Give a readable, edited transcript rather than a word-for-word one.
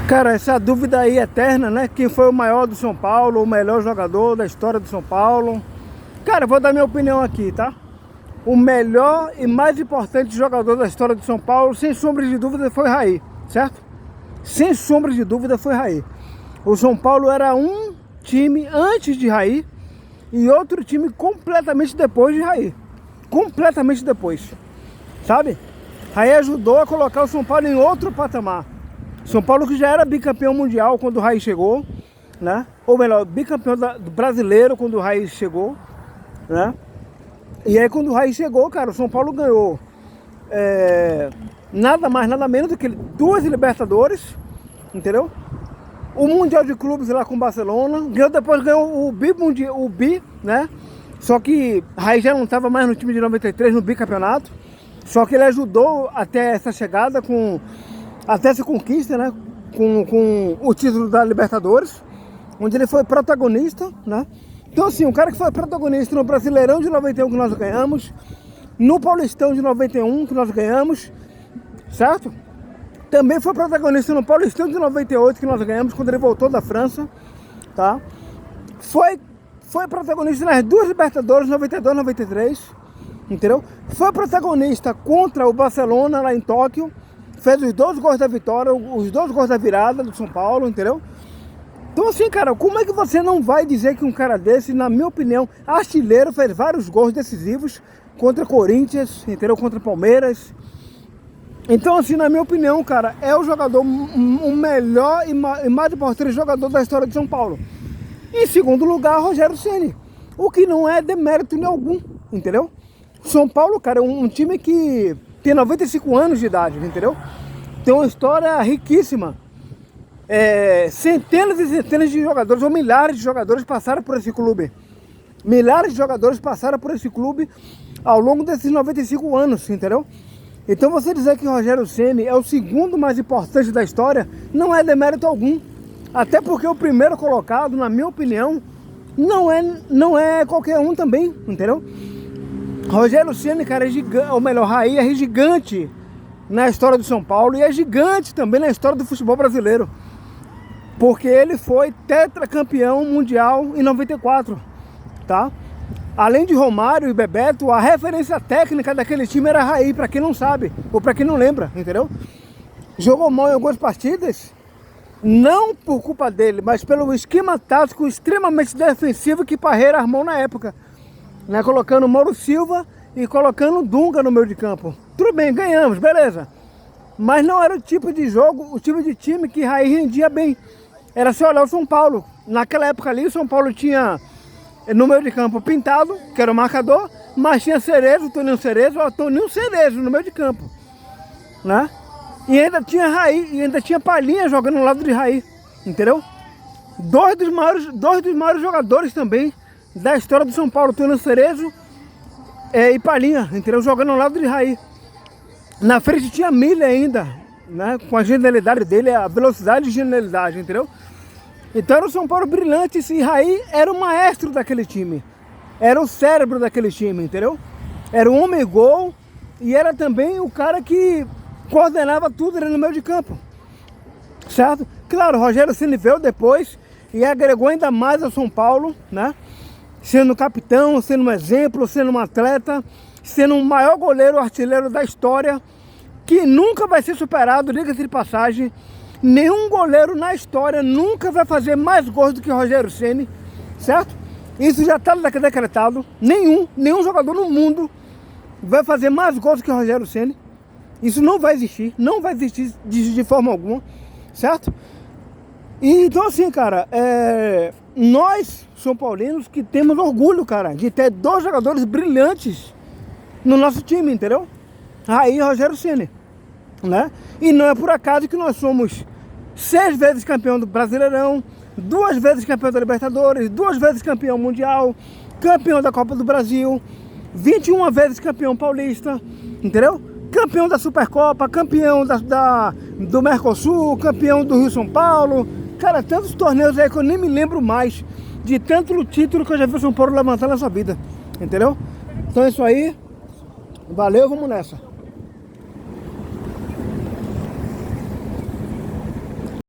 Cara, essa dúvida aí eterna, né? Quem foi o maior do São Paulo, o melhor jogador da história do São Paulo? Cara, eu vou dar minha opinião aqui, tá? O melhor e mais importante jogador da história do São Paulo, sem sombra de dúvida, foi Raí, certo? Sem sombra de dúvida, foi Raí. O São Paulo era um time antes de Raí e outro time completamente depois de Raí. Completamente depois, sabe? Raí ajudou a colocar o São Paulo em outro patamar. São Paulo que já era bicampeão mundial quando o Raí chegou, né? Ou melhor, bicampeão brasileiro quando o Raí chegou, né? E aí quando o Raí chegou, cara, o São Paulo ganhou nada mais, nada menos do que 2 Libertadores, entendeu? O Mundial de Clubes lá com o Barcelona, depois ganhou o Bi, né? Só que Raí já não estava mais no time de 93, no bicampeonato. Só que ele ajudou até essa chegada, até essa conquista, né? Com o título da Libertadores, onde ele foi protagonista, né? Então assim, o cara que foi protagonista no Brasileirão de 91 que nós ganhamos, no Paulistão de 91 que nós ganhamos, certo? Também foi protagonista no Paulistão de 98 que nós ganhamos, quando ele voltou da França, tá? Foi protagonista nas 2 Libertadores, 92 e 93, entendeu? Foi protagonista contra o Barcelona lá em Tóquio, fez os 2 gols da vitória, os 2 gols da virada do São Paulo, entendeu? Então assim, cara, como é que você não vai dizer que um cara desse, na minha opinião, artilheiro, fez vários gols decisivos contra Corinthians, entendeu? Contra Palmeiras. Então assim, na minha opinião, cara, é o jogador, o melhor e mais importante jogador da história de São Paulo. Em segundo lugar, Rogério Ceni, o que não é demérito nenhum algum, entendeu? São Paulo, cara, é um time que tem 95 anos de idade, entendeu? Tem uma história riquíssima. Centenas e centenas de jogadores, ou milhares de jogadores passaram por esse clube. Milhares de jogadores passaram por esse clube ao longo desses 95 anos, entendeu? Então você dizer que Rogério Ceni é o segundo mais importante da história, não é demérito algum. Até porque o primeiro colocado, na minha opinião, não é qualquer um também, entendeu? Rogério Ceni, cara, é gigante, ou melhor, Raí é gigante na história do São Paulo e é gigante também na história do futebol brasileiro. Porque ele foi tetracampeão mundial em 94, tá? Além de Romário e Bebeto, a referência técnica daquele time era Raí, pra quem não sabe, ou pra quem não lembra, entendeu? Jogou mal em algumas partidas, não por culpa dele, mas pelo esquema tático extremamente defensivo que Parreira armou na época, né? Colocando Mauro Silva e colocando Dunga no meio de campo. Tudo bem, ganhamos, beleza. Mas não era o tipo de jogo, o tipo de time que Raí rendia bem. Era só olhar o São Paulo. Naquela época ali, o São Paulo tinha no meio de campo Pintado, que era o marcador, mas tinha Cerezo, Toninho Cerezo no meio de campo, né? E ainda tinha Raí, e ainda tinha Palhinha jogando no lado de Raí, entendeu? Dois dos maiores jogadores também da história do São Paulo, Toninho Cerezo e Palhinha, entendeu? Jogando no lado de Raí. Na frente tinha Milha ainda, né? Com a genialidade dele, a velocidade e genialidade, entendeu? Então era o São Paulo brilhante e Raí era o maestro daquele time. Era o cérebro daquele time, entendeu? Era o homem gol e era também o cara que coordenava tudo ali no meio de campo, certo? Claro, o Rogério Ceni veio depois e agregou ainda mais ao São Paulo, né? Sendo capitão, sendo um exemplo, sendo um atleta, sendo o maior goleiro artilheiro da história, que nunca vai ser superado, diga-se de passagem. Nenhum goleiro na história nunca vai fazer mais gols do que Rogério Ceni, certo? Isso já está decretado. Nenhum jogador no mundo vai fazer mais gols do que Rogério Ceni. Isso não vai existir de forma alguma, certo? E então assim, cara, nós, São Paulinos, que temos orgulho, cara, de ter 2 jogadores brilhantes no nosso time, entendeu? Raí e Rogério Ceni, né? E não é por acaso que nós somos 6 vezes campeão do Brasileirão, 2 vezes campeão da Libertadores, 2 vezes campeão mundial, campeão da Copa do Brasil, 21 vezes campeão paulista, entendeu? Campeão da Supercopa, campeão do Mercosul, campeão do Rio São Paulo. Cara, tantos torneios aí que eu nem me lembro mais de tanto título que eu já vi o São Paulo levantar nessa vida, entendeu? Então é isso aí, valeu, vamos nessa.